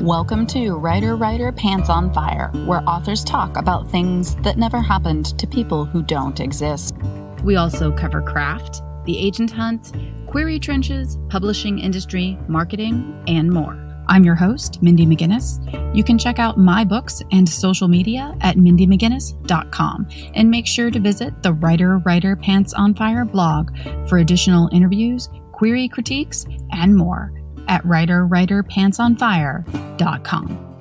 Welcome to Writer Pants on Fire, where authors talk about things that never happened to people who don't exist. We also cover craft, the agent hunt, query trenches, publishing industry, marketing, and more. I'm your host, Mindy McGinnis. You can check out my books and social media at mindymcginnis.com, and make sure to visit the Writer Pants on Fire blog for additional interviews, query critiques, and more at writerpantsonfire.com.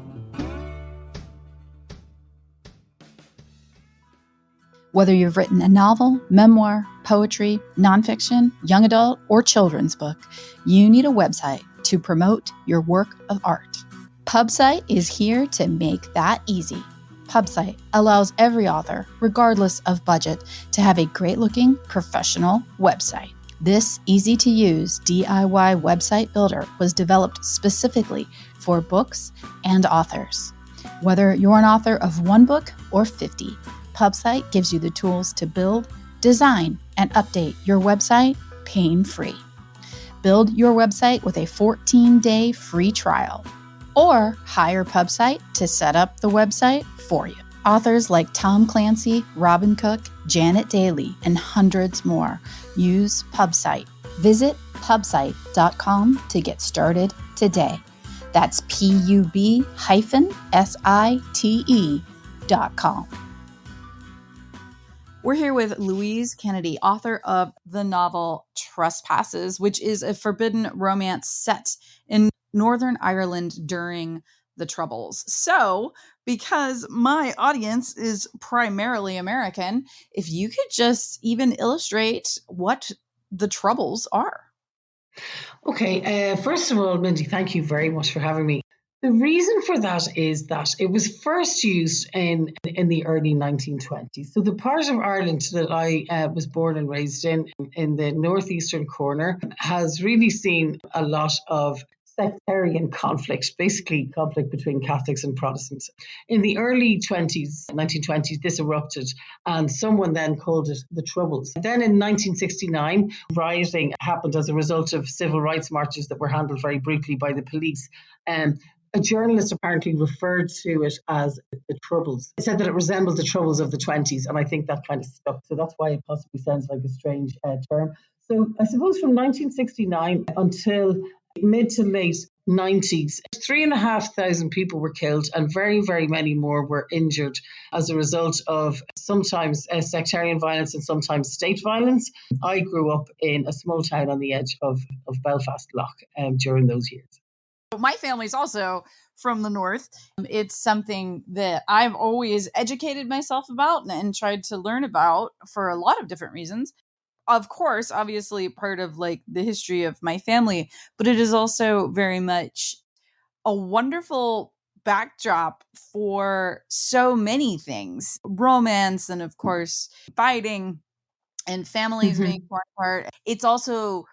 Whether you've written a novel, memoir, poetry, nonfiction, young adult, or children's book, you need a website to promote your work of art. PubSite is here to make that easy. PubSite allows every author, regardless of budget, to have a great-looking, professional website. This easy-to-use DIY website builder was developed specifically for books and authors. Whether you're an author of one book or 50, PubSite gives you the tools to build, design, and update your website pain-free. Build your website with a 14-day free trial, or hire PubSite to set up the website for you. Authors like Tom Clancy, Robin Cook, Janet Daly, and hundreds more use PubSite. Visit pubsite.com to get started today. That's pub-site.com. We're here with Louise Kennedy, author of the novel Trespasses, which is a forbidden romance set in Northern Ireland during the Troubles. So, because my audience is primarily American, if you could just even illustrate what the Troubles are. Okay, first of all, Mindy, thank you very much for having me. The reason for that is that it was first used in the early 1920s. So the part of Ireland that I was born and raised in the northeastern corner, has really seen a lot of sectarian conflict, basically conflict between Catholics and Protestants. In the early 1920s, this erupted, and someone then called it the Troubles. Then in 1969, rioting happened as a result of civil rights marches that were handled very brutally by the police. A journalist apparently referred to it as the Troubles. He said that it resembled the Troubles of the 20s, and I think that kind of stuck. So that's why it possibly sounds like a strange term. So I suppose from 1969 until mid to late 90s, 3,500 people were killed, and very, very many more were injured as a result of sometimes sectarian violence and sometimes state violence. I grew up in a small town on the edge of Belfast Lough during those years. My family's also from the north. It's something that I've always educated myself about and tried to learn about for a lot of different reasons. Of course, obviously part of like the history of my family, but it is also very much a wonderful backdrop for so many things. Romance and of course fighting and families being torn apart. It's also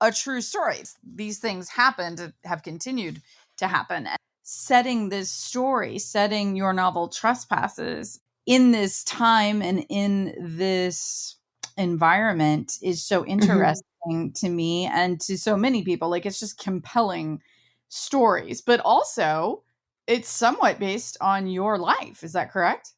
a true story. These things happened and have continued to happen. And setting this story, setting your novel Trespasses in this time and in this environment is so interesting to me and to so many people. Like, it's just compelling stories, but also it's somewhat based on your life. Is that correct?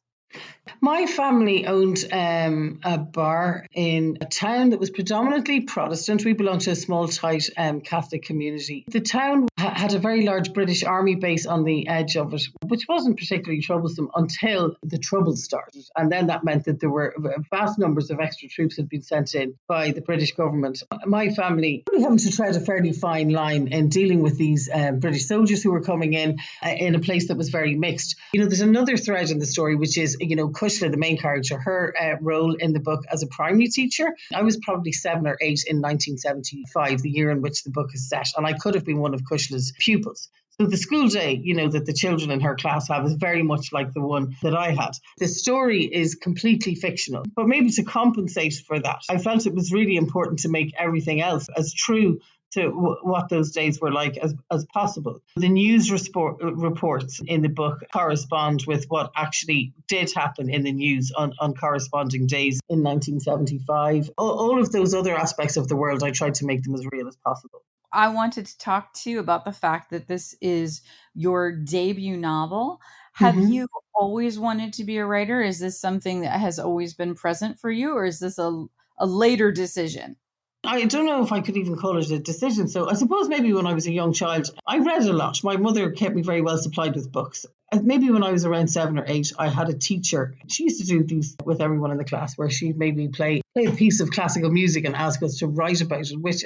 My family owned a bar in a town that was predominantly Protestant. We belonged to a small, tight Catholic community. The town had a very large British Army base on the edge of it, which wasn't particularly troublesome until the Troubles started. And then that meant that there were vast numbers of extra troops had been sent in by the British government. My family really having to tread a fairly fine line in dealing with these British soldiers who were coming in a place that was very mixed. There's another thread in the story, which is, Cushla, the main character, her role in the book as a primary teacher. I was probably 7 or 8 in 1975, the year in which the book is set, and I could have been one of Cushla's pupils. So the school day, that the children in her class have is very much like the one that I had. The story is completely fictional, but maybe to compensate for that, I felt it was really important to make everything else as true to what those days were like as possible. The news reports in the book correspond with what actually did happen in the news on corresponding days in 1975. All of those other aspects of the world, I tried to make them as real as possible. I wanted to talk to you about the fact that this is your debut novel. Have Mm-hmm. you always wanted to be a writer? Is this something that has always been present for you, or is this a later decision? I don't know if I could even call it a decision. So I suppose maybe when I was a young child, I read a lot. My mother kept me very well supplied with books. Maybe when I was around 7 or 8, I had a teacher. She used to do these with everyone in the class where she'd maybe play a piece of classical music and ask us to write about it, which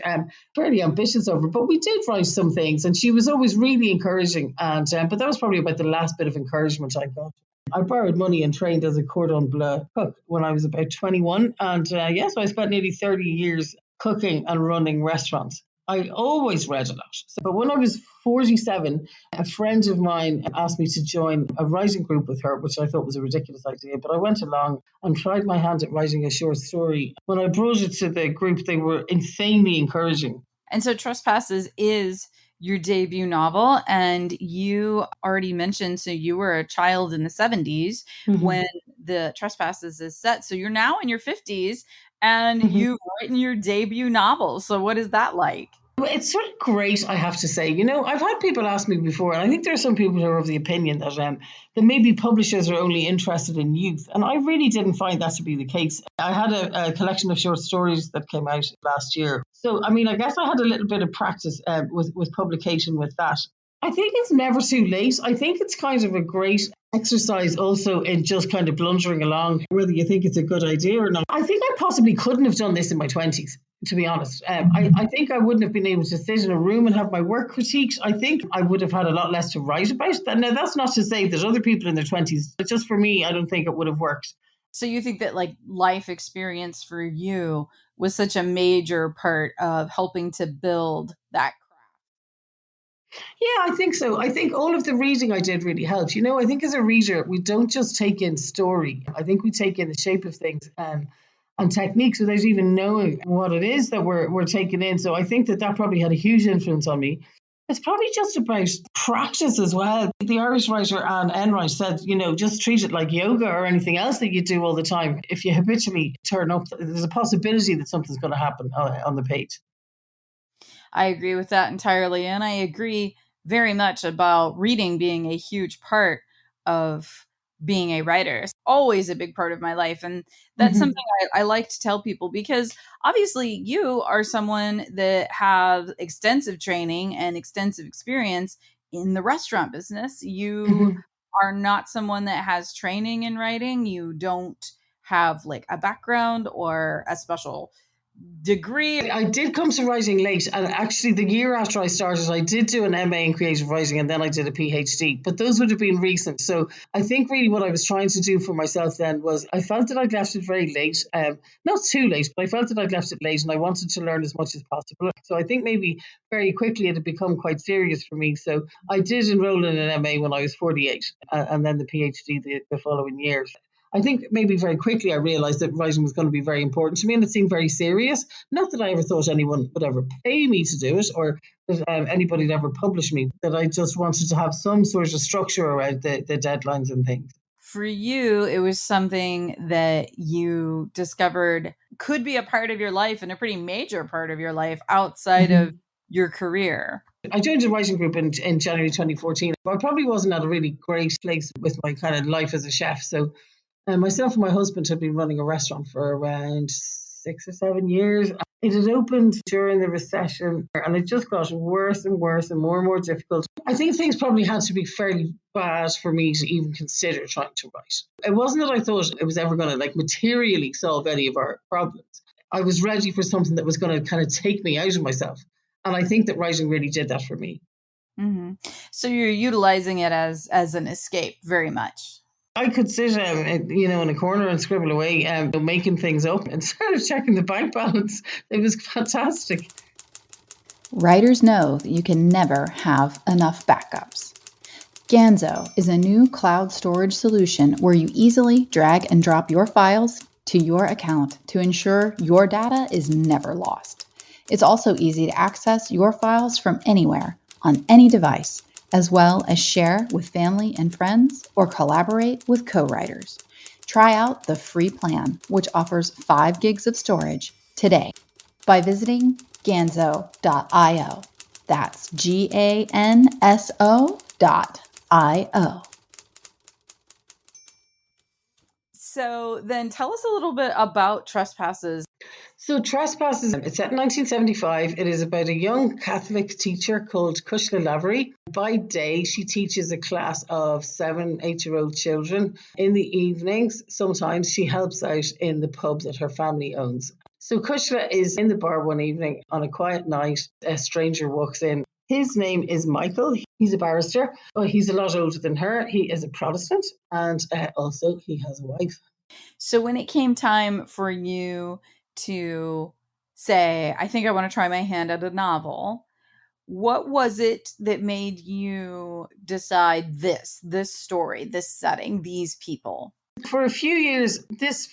fairly ambitious over. But we did write some things, and she was always really encouraging. And but that was probably about the last bit of encouragement I got. I borrowed money and trained as a cordon bleu cook when I was about 21. And yes, I spent nearly 30 years cooking and running restaurants. I always read a lot. But when I was 47, a friend of mine asked me to join a writing group with her, which I thought was a ridiculous idea. But I went along and tried my hand at writing a short story. When I brought it to the group, they were insanely encouraging. And so Trespasses is your debut novel. And you already mentioned, so you were a child in the 70s Mm-hmm. when the Trespasses is set. So you're now in your 50s and Mm-hmm. you've written your debut novel. So what is that like? It's sort of great, I have to say. I've had people ask me before, and I think there are some people who are of the opinion that maybe publishers are only interested in youth. And I really didn't find that to be the case. I had a collection of short stories that came out last year. So, I mean, I guess I had a little bit of practice with publication with that. I think it's never too late. I think it's kind of a great exercise also in just kind of blundering along, whether you think it's a good idea or not. I think I possibly couldn't have done this in my 20s, to be honest. I think I wouldn't have been able to sit in a room and have my work critiqued. I think I would have had a lot less to write about. Now, that's not to say that other people in their 20s, but just for me, I don't think it would have worked. So you think that like life experience for you was such a major part of helping to build that craft? Yeah, I think so. I think all of the reading I did really helped. I think as a reader, we don't just take in story. I think we take in the shape of things and techniques without even knowing what it is that we're taking in. So I think that probably had a huge influence on me. It's probably just about practice as well. The Irish writer Anne Enright said, just treat it like yoga or anything else that you do all the time. If you habitually turn up, there's a possibility that something's going to happen on the page. I agree with that entirely. And I agree very much about reading being a huge part of being a writer. It's always a big part of my life. And that's something Mm-hmm. I like to tell people because obviously you are someone that have extensive training and extensive experience in the restaurant business. You Mm-hmm. are not someone that has training in writing. You don't have like a background or a special degree. I did come to writing late, and actually, the year after I started, I did do an MA in creative writing, and then I did a PhD. But those would have been recent. So I think really what I was trying to do for myself then was I felt that I'd left it very late, not too late, but I felt that I'd left it late, and I wanted to learn as much as possible. So I think maybe very quickly it had become quite serious for me. So I did enroll in an MA when I was 48, and then the PhD the following year. I think maybe very quickly I realised that writing was going to be very important to me, and it seemed very serious. Not that I ever thought anyone would ever pay me to do it, or that anybody would ever publish me. That I just wanted to have some sort of structure around the deadlines and things. For you, it was something that you discovered could be a part of your life and a pretty major part of your life outside of Mm-hmm. your career. I joined a writing group in January 2014. I probably wasn't at a really great place with my kind of life as a chef. So myself and my husband had been running a restaurant for around 6 or 7 years. It had opened during the recession and it just got worse and worse and more difficult. I think things probably had to be fairly bad for me to even consider trying to write. It wasn't that I thought it was ever going to like materially solve any of our problems. I was ready for something that was going to kind of take me out of myself. And I think that writing really did that for me. Hmm. So you're utilizing it as an escape very much. I could sit, in a corner and scribble away, making things up instead of checking the bank balance. It was fantastic. Writers know that you can never have enough backups. Ganso is a new cloud storage solution where you easily drag and drop your files to your account to ensure your data is never lost. It's also easy to access your files from anywhere on any device, as well as share with family and friends or collaborate with co-writers. Try out the free plan, which offers 5 gigs of storage today by visiting ganso.io. That's GANSO.IO. So then tell us a little bit about Trespasses. So Trespasses, it's set in 1975. It is about a young Catholic teacher called Kushla Lavery. By day, she teaches a class of 7, 8-year-old children. In the evenings, sometimes she helps out in the pub that her family owns. So Kushla is in the bar one evening on a quiet night. A stranger walks in. His name is Michael. He's a barrister. He's a lot older than her. He is a Protestant, and also he has a wife. So when it came time for you to say, I think I want to try my hand at a novel, what was it that made you decide this story, this setting, these people? For a few years, this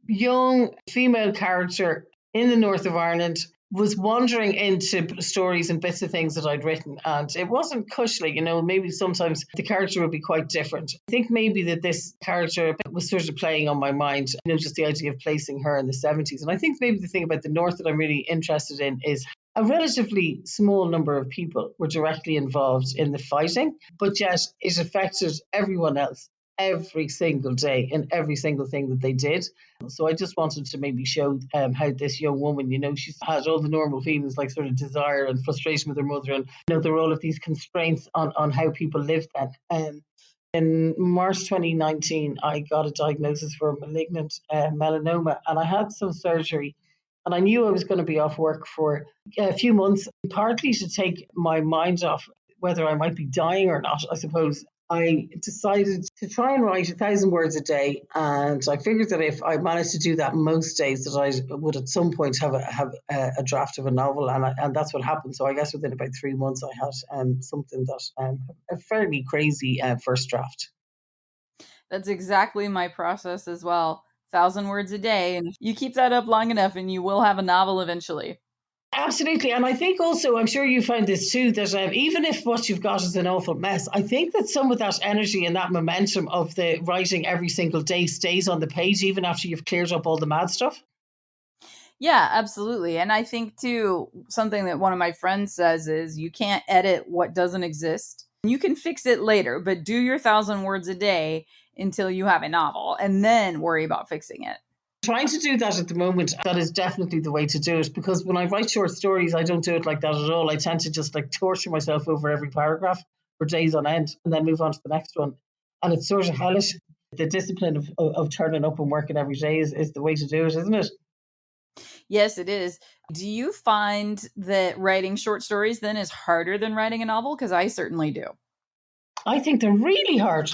young female character in the north of Ireland was wandering into stories and bits of things that I'd written, and it wasn't Cushly, maybe sometimes the character would be quite different. I think maybe that this character was sort of playing on my mind, just the idea of placing her in the 70s. And I think maybe the thing about the north that I'm really interested in is a relatively small number of people were directly involved in the fighting, but yet it affected everyone else every single day in every single thing that they did. So I just wanted to maybe show how this young woman, she's had all the normal feelings like sort of desire and frustration with her mother, and there were all of these constraints on how people lived then. In March 2019, I got a diagnosis for malignant melanoma, and I had some surgery. And I knew I was going to be off work for a few months, partly to take my mind off whether I might be dying or not, I suppose. I decided to try and write 1,000 words a day, and I figured that if I managed to do that most days, that I would at some point have a draft of a novel, and that's what happened. So I guess within about 3 months, I had something that a fairly crazy first draft. That's exactly my process as well. 1,000 words a day, and you keep that up long enough, and you will have a novel eventually. Absolutely. And I think also, I'm sure you find this too, that even if what you've got is an awful mess, I think that some of that energy and that momentum of the writing every single day stays on the page, even after you've cleared up all the mad stuff. Yeah, absolutely. And I think too, something that one of my friends says is you can't edit what doesn't exist. You can fix it later, but do your 1,000 words a day until you have a novel and then worry about fixing it. Trying to do that at the moment, that is definitely the way to do it, because when I write short stories, I don't do it like that at all. I tend to just like torture myself over every paragraph for days on end and then move on to the next one. And it's sort of hellish. The discipline of turning up and working every day is the way to do it, isn't it? Yes, it is. Do you find that writing short stories then is harder than writing a novel? Because I certainly do. I think they're really hard.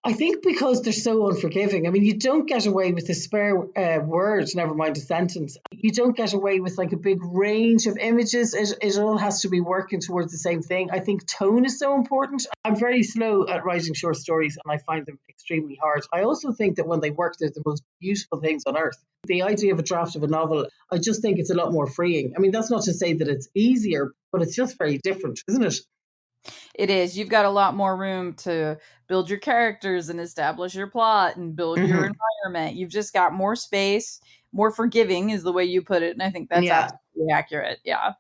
I think because they're so unforgiving. I mean, you don't get away with a spare word, never mind a sentence. You don't get away with like a big range of images. It all has to be working towards the same thing. I think tone is so important. I'm very slow at writing short stories, and I find them extremely hard. I also think that when they work, they're the most beautiful things on earth. The idea of a draft of a novel, I just think it's a lot more freeing. I mean, that's not to say that it's easier, but it's just very different, isn't it? It is. You've got a lot more room to build your characters and establish your plot and build your environment. You've just got more space, more forgiving is the way you put it. And I think that's Yeah. absolutely accurate. Yeah.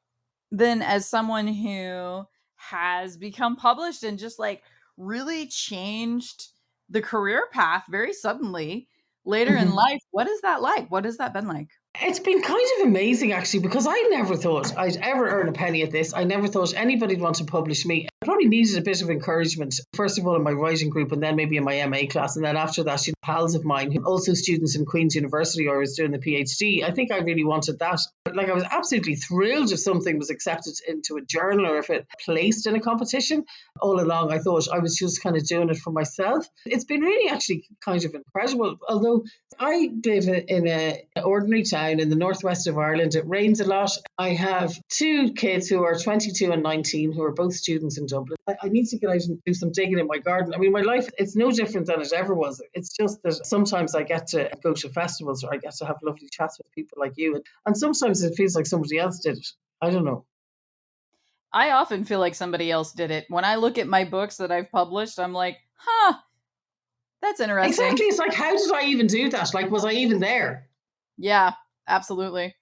Then, as someone who has become published and just like really changed the career path very suddenly later in life, what is that like? What has that been like? It's been kind of amazing, actually, because I never thought I'd ever earn a penny at this. I never thought anybody'd want to publish me. I probably needed a bit of encouragement, first of all, in my writing group, and then maybe in my MA class. And then after that, pals of mine, who also students in Queen's University, or I was doing the PhD. I think I really wanted that. Like, I was absolutely thrilled if something was accepted into a journal or if it placed in a competition. All along, I thought I was just kind of doing it for myself. It's been really actually kind of incredible. Although I live in an ordinary town in the northwest of Ireland. It rains a lot. I have 2 kids who are 22 and 19 who are both students in Dublin. I need to get out and do some digging in my garden. I mean, my life, it's no different than it ever was. It's just that sometimes I get to go to festivals or I get to have lovely chats with people like you. And sometimes it feels like somebody else did it. I don't know. I often feel like somebody else did it. When I look at my books that I've published, I'm like, huh, that's interesting. Exactly. It's like, how did I even do that? Like, was I even there? Yeah, absolutely.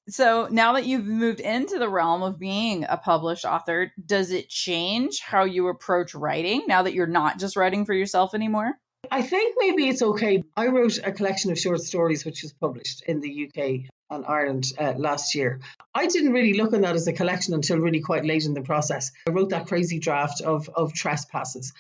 So now that you've moved into the realm of being a published author, does it change how you approach writing now that you're not just writing for yourself anymore? I think maybe it's okay. I wrote a collection of short stories which was published in the UK and Ireland last year. I didn't really look at that as a collection until really quite late in the process. I wrote that crazy draft of Trespasses.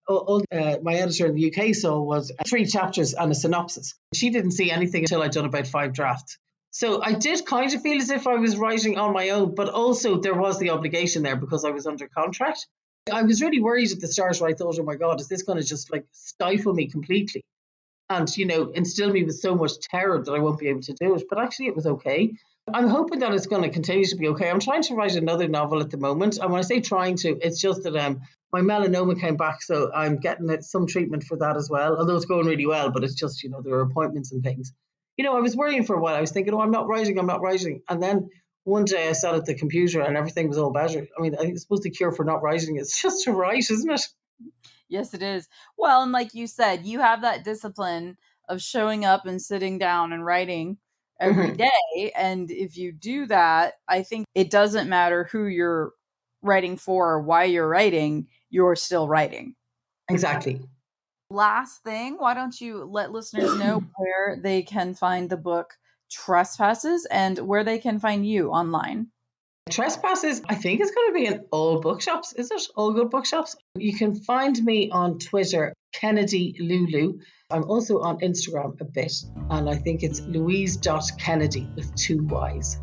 All my editor in the UK saw was 3 chapters and a synopsis. She didn't see anything until I'd done about 5 drafts. So I did kind of feel as if I was writing on my own, but also there was the obligation there because I was under contract. I was really worried at the start where I thought, oh my God, is this going to just like stifle me completely? And, instill me with so much terror that I won't be able to do it. But actually, it was okay. I'm hoping that it's going to continue to be okay. I'm trying to write another novel at the moment. And when I say trying to, it's just that my melanoma came back. So I'm getting some treatment for that as well. Although it's going really well, but it's just, there are appointments and things. I was worrying for a while. I was thinking, I'm not writing. And then one day I sat at the computer and everything was all better. I mean, I suppose the cure for not writing is just to write, isn't it? Yes, it is. Well, and like you said, you have that discipline of showing up and sitting down and writing every day. And if you do that, I think it doesn't matter who you're writing for or why you're writing, you're still writing. Exactly. Last thing, why don't you let listeners know where they can find the book Trespasses and where they can find you online? Trespasses, I think it's going to be in all bookshops. Is it? All good bookshops? You can find me on Twitter, Kennedy Lulu. I'm also on Instagram a bit, and I think it's Louise.Kennedy with 2 Y's.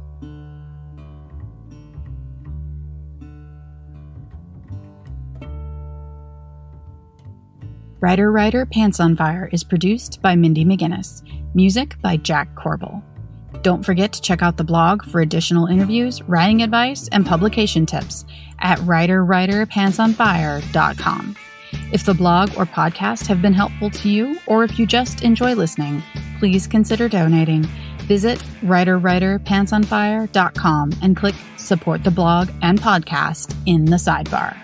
Writer, Pants on Fire is produced by Mindy McGinnis. Music by Jack Corbel. Don't forget to check out the blog for additional interviews, writing advice, and publication tips at writerpantsonfire.com. If the blog or podcast have been helpful to you, or if you just enjoy listening, please consider donating. Visit writerpantsonfire.com and click Support the Blog and Podcast in the sidebar.